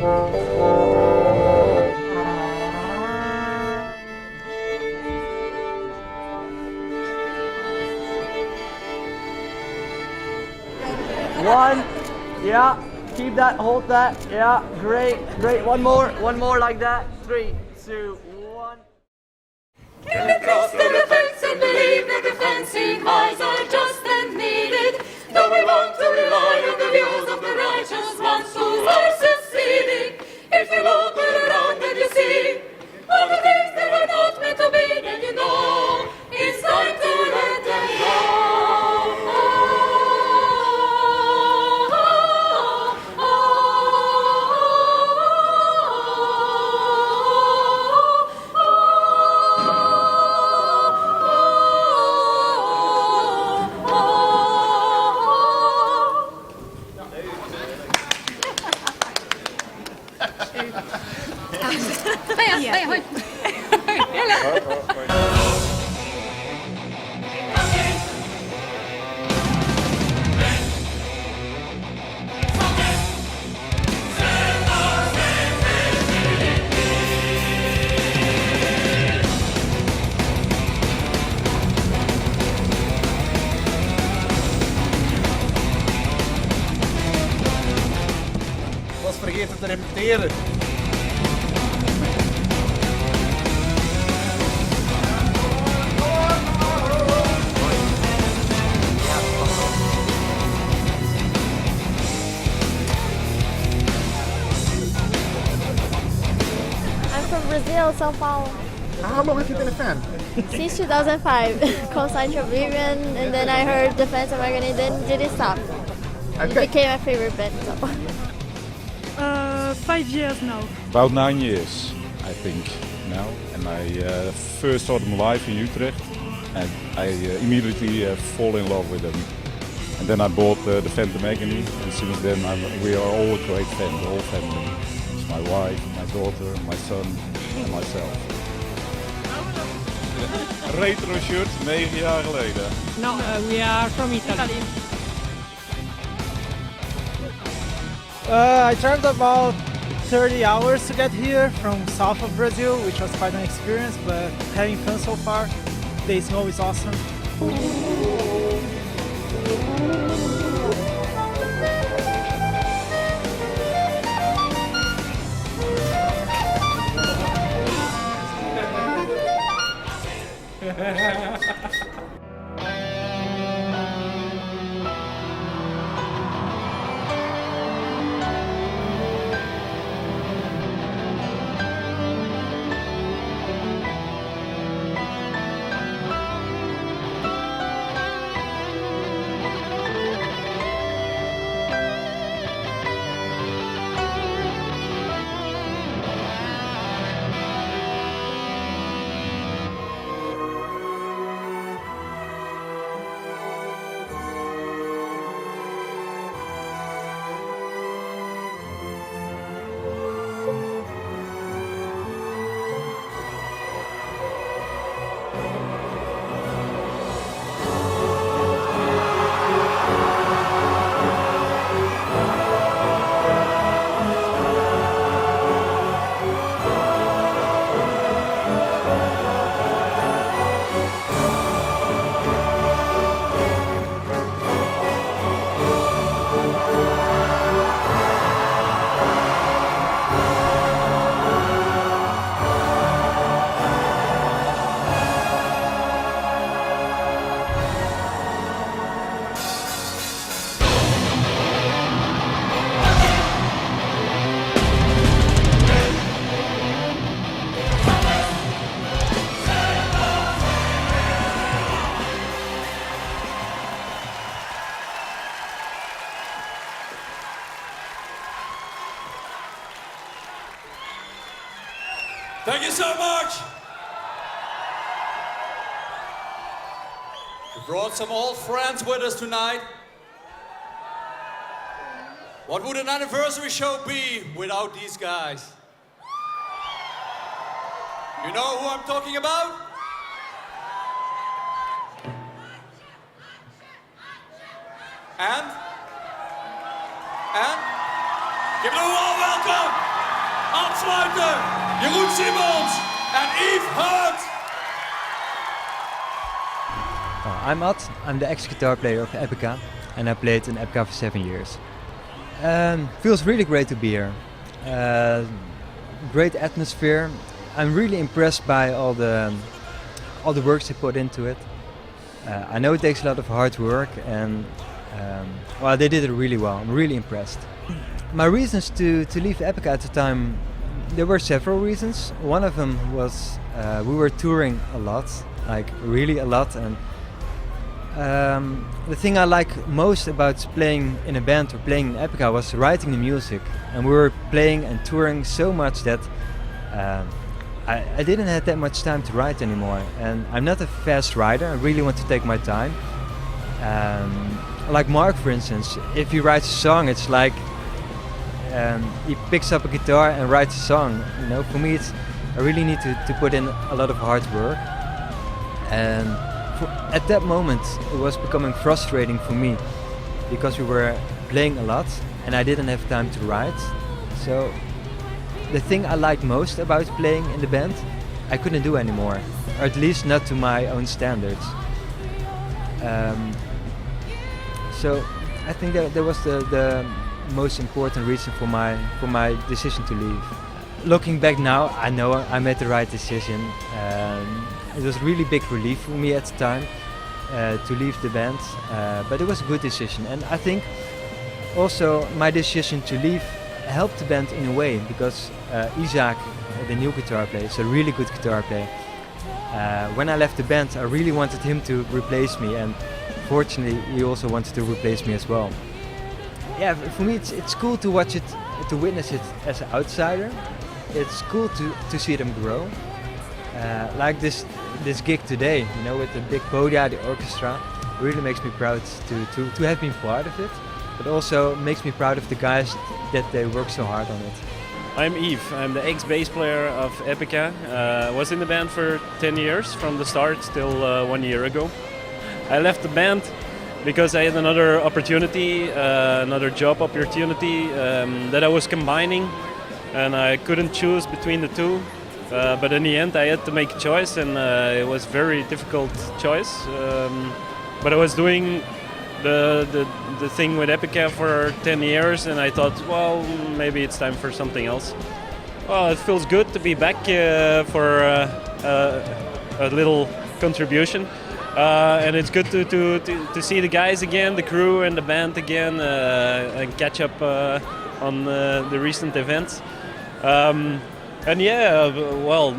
One, yeah, keep that, hold that, yeah, great, great. One more like that. 3, 2, 1. Can we trust the defense and believe that the fancy cars are just and needed? Do we want to rely on the views of the righteous ones who are succeeding? If you look around and you see all the things that are not meant to be, then you know it's time to let them go. Was vergeten te repeteren. I'm from Brazil, São Paulo. How long have you been a fan? Since 2005, Constant Oblivion, and then I heard Defense of Agony, and then didn't stop. It became my favorite band. So. 5 years now. About 9 years, I think, now. And I first saw them live in Utrecht, and I immediately fall in love with them. And then I bought the Phantom Agony, and since then we are all a great fan, the whole family. It's my wife, my daughter, my son, and myself. Retro shirt, 9 jaar geleden. No, we are from Italy. I traveled about 30 hours to get here from south of Brazil, which was quite an experience, but having fun so far. The snow is awesome. Thank you so much. We brought some old friends with us tonight. What would an anniversary show be without these guys? You know who I'm talking about? And? Give it a warm welcome! Afsluiten, Jeroen Simons and Yves Hurt. I'm Ad, I'm the ex-guitar player of Epica, and I played in Epica for 7 years. Feels really great to be here. Great atmosphere. I'm really impressed by all the works they put into it. I know it takes a lot of hard work, and well, they did it really well. I'm really impressed. My reasons to leave Epica at the time, there were several reasons. One of them was we were touring a lot, like really a lot, and the thing I like most about playing in a band or playing in Epica was writing the music. And we were playing and touring so much that I didn't have that much time to write anymore. And I'm not a fast writer, I really want to take my time. Like Mark, for instance, if he writes a song, it's like he picks up a guitar and writes a song. You know, for me, I really need to put in a lot of hard work. And at that moment, it was becoming frustrating for me because we were playing a lot and I didn't have time to write. So the thing I liked most about playing in the band, I couldn't do anymore, or at least not to my own standards. So I think that was the most important reason for my decision to leave. Looking back now, I know I made the right decision. It was really big relief for me at the time to leave the band, but it was a good decision. And I think also my decision to leave helped the band in a way, because Isaac, the new guitar player, is a really good guitar player. When I left the band, I really wanted him to replace me, and fortunately he also wanted to replace me as well. Yeah, for me it's cool to watch it, to witness it as an outsider. It's cool to see them grow. Like this gig today, you know, with the big podia, the orchestra, really makes me proud to have been part of it, but also makes me proud of the guys that they work so hard on it. I'm Yves, I'm the ex-bass player of Epica. Was in the band for 10 years, from the start till 1 year ago. I left the band because I had another opportunity, another job opportunity that I was combining, and I couldn't choose between the two. But in the end I had to make a choice, and it was a very difficult choice. But I was doing the thing with Epica for 10 years, and I thought, well, maybe it's time for something else. Well, it feels good to be back for a little contribution. And it's good to see the guys again, the crew and the band again, and catch up on the recent events. And yeah, well,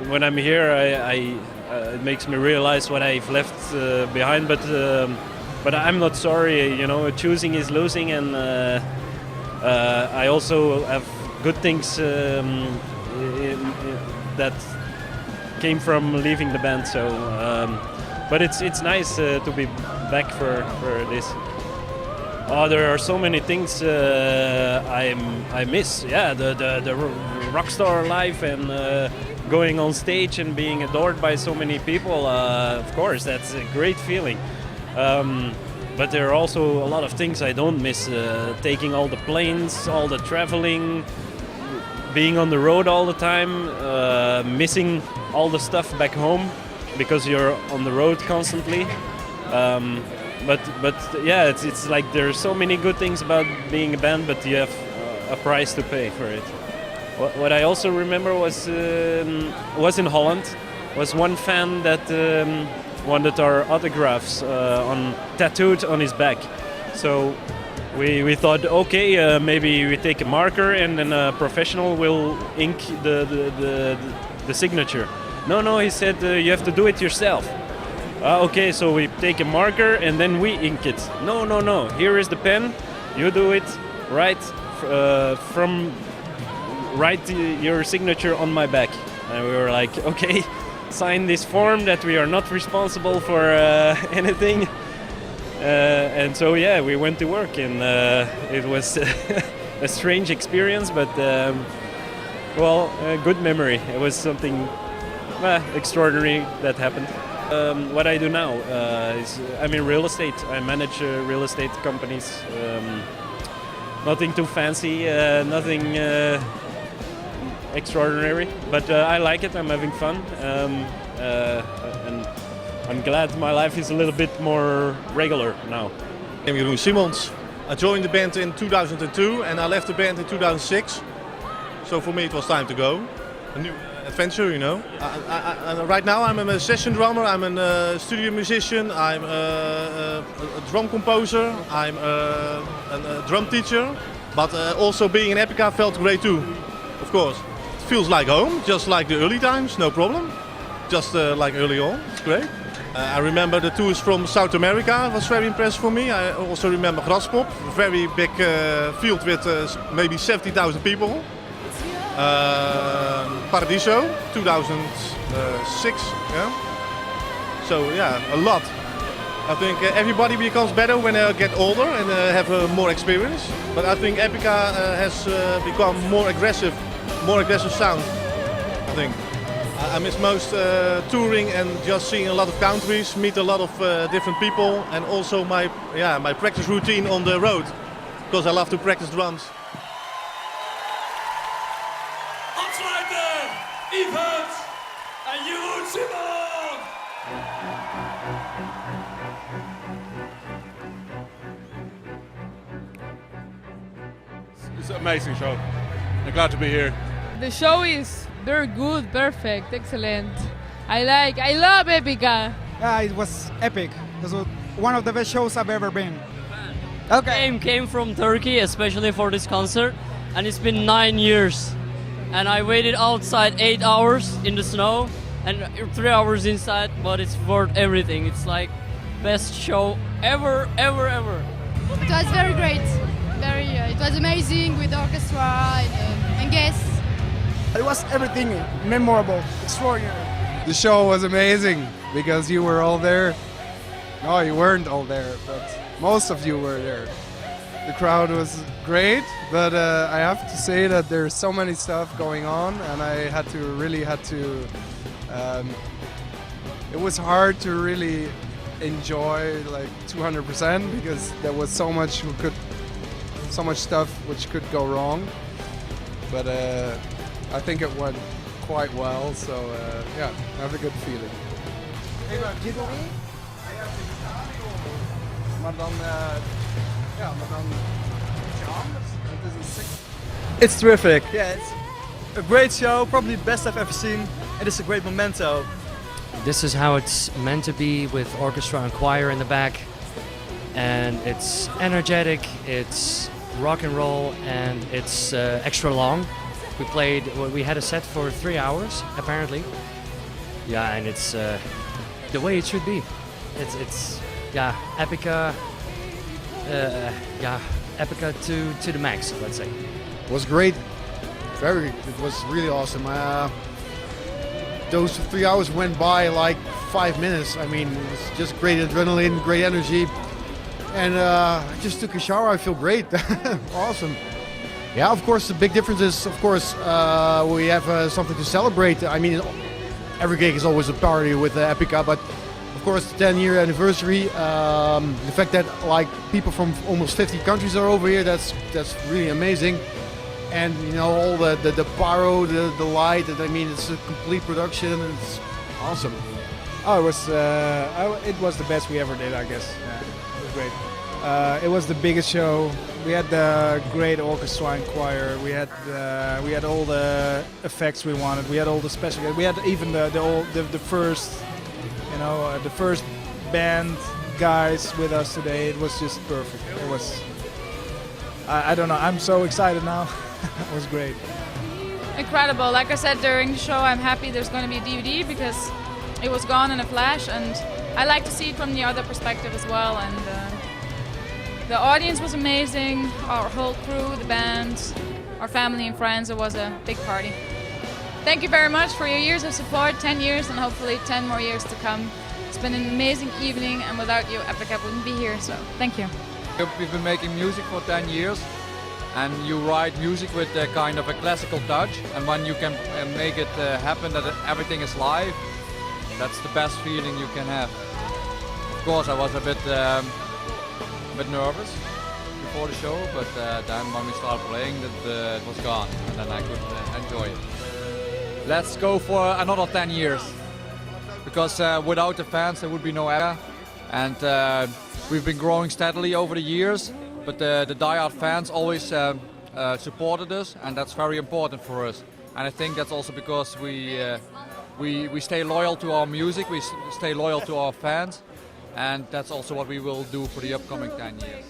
when I'm here, it makes me realize what I've left behind. But I'm not sorry. You know, choosing is losing, and I also have good things that came from leaving the band. So, but it's nice to be back for this. Oh, there are so many things I miss. Yeah, the rockstar life, and going on stage and being adored by so many people. Of course, that's a great feeling. But there are also a lot of things I don't miss. Taking all the planes, all the traveling, being on the road all the time, missing all the stuff back home because you're on the road constantly. But yeah, it's like there's so many good things about being a band, but you have a price to pay for it. What I also remember was in Holland, was one fan that wanted our autographs tattooed on his back. So we thought, okay, maybe we take a marker and then a professional will ink the signature. No, he said you have to do it yourself. Okay, so we take a marker and then we ink it. No, here is the pen, you do it, write your signature on my back. And we were like, okay, sign this form that we are not responsible for anything. And so yeah, we went to work, and it was a strange experience, but well, a good memory. It was something extraordinary that happened. What I do now is I'm in real estate. I manage real estate companies. Nothing too fancy, nothing extraordinary, but I like it. I'm having fun, and I'm glad my life is a little bit more regular now. I'm Jeroen Simons. I joined the band in 2002 and I left the band in 2006. So for me it was time to go. A new adventure, you know. Right now I'm a session drummer, I'm a studio musician, I'm a drum composer, I'm a drum teacher. But also being in Epica felt great too, of course. It feels like home, just like the early times, no problem. Just like early on, it's great. I remember the tours from South America, was very impressive for me. I also remember Graspop, a very big field with maybe 70,000 people. Paradiso, 2006, yeah. So yeah, a lot. I think everybody becomes better when they get older and have more experience. But I think Epica has become more aggressive sound, I think. I miss most touring and just seeing a lot of countries, meet a lot of different people, and also my practice routine on the road, because I love to practice drums. Afsluiten, Evans en Jeroen Simon! It's an amazing show. I'm glad to be here. The show is very good, perfect, excellent. I love Epica. Yeah, it was epic. It was one of the best shows I've ever been. Okay. Came from Turkey, especially for this concert, and it's been 9 years. And I waited outside 8 hours in the snow and 3 hours inside, but it's worth everything. It's like best show ever, ever, ever. It was very great. It was amazing with the orchestra and guests. It was everything memorable, extraordinary. The show was amazing because you were all there. No, you weren't all there, but most of you were there. The crowd was great, but I have to say that there's so many stuff going on, and I really had to. It was hard to really enjoy like 200% because there was so much stuff which could go wrong. But I think it went quite well, so yeah, I have a good feeling. It's terrific. Yeah, it's a great show, probably the best I've ever seen, and it's a great memento. This is how it's meant to be, with orchestra and choir in the back, and it's energetic, it's rock and roll, and it's extra long. We had a set for 3 hours apparently. Yeah, and it's the way it should be. It's Epica. Epica to the max, let's say. It was great. It was really awesome. Those 3 hours went by like 5 minutes. I mean, it was just great adrenaline, great energy. And I just took a shower, I feel great. Awesome. Yeah, of course, the big difference is, of course, we have something to celebrate. I mean, every gig is always a party with Epica, but of course, the 10-year anniversary, the fact that like people from almost 50 countries are over here, that's really amazing. And you know, all the pyro, the light, I mean, it's a complete production, and it's awesome. Oh, it was the best we ever did, I guess. Yeah, it was great. It was the biggest show. We had the great orchestra and choir. We had all the effects we wanted. We had all the special. We had even the first, the first band guys with us today. It was just perfect. It was. I don't know. I'm so excited now. It was great. Incredible. Like I said during the show, I'm happy there's going to be a DVD because it was gone in a flash, and I like to see it from the other perspective as well. And the audience was amazing. Our whole crew, the band, our family and friends. It was a big party. Thank you very much for your years of support, 10 years, and hopefully 10 more years to come. It's been an amazing evening, and without you, Epica wouldn't be here. So thank you. We've been making music for 10 years. And you write music with a kind of a classical touch, and when you can make it happen that everything is live, that's the best feeling you can have. Of course, I was a bit nervous before the show, but then when we started playing, it was gone, and then I could enjoy it. let's go for another 10 years. Because without the fans there would be no Epica. And we've been growing steadily over the years, but the die-hard fans always supported us, and that's very important for us. And I think that's also because we stay loyal to our music, we stay loyal to our fans, and that's also what we will do for the upcoming 10 years.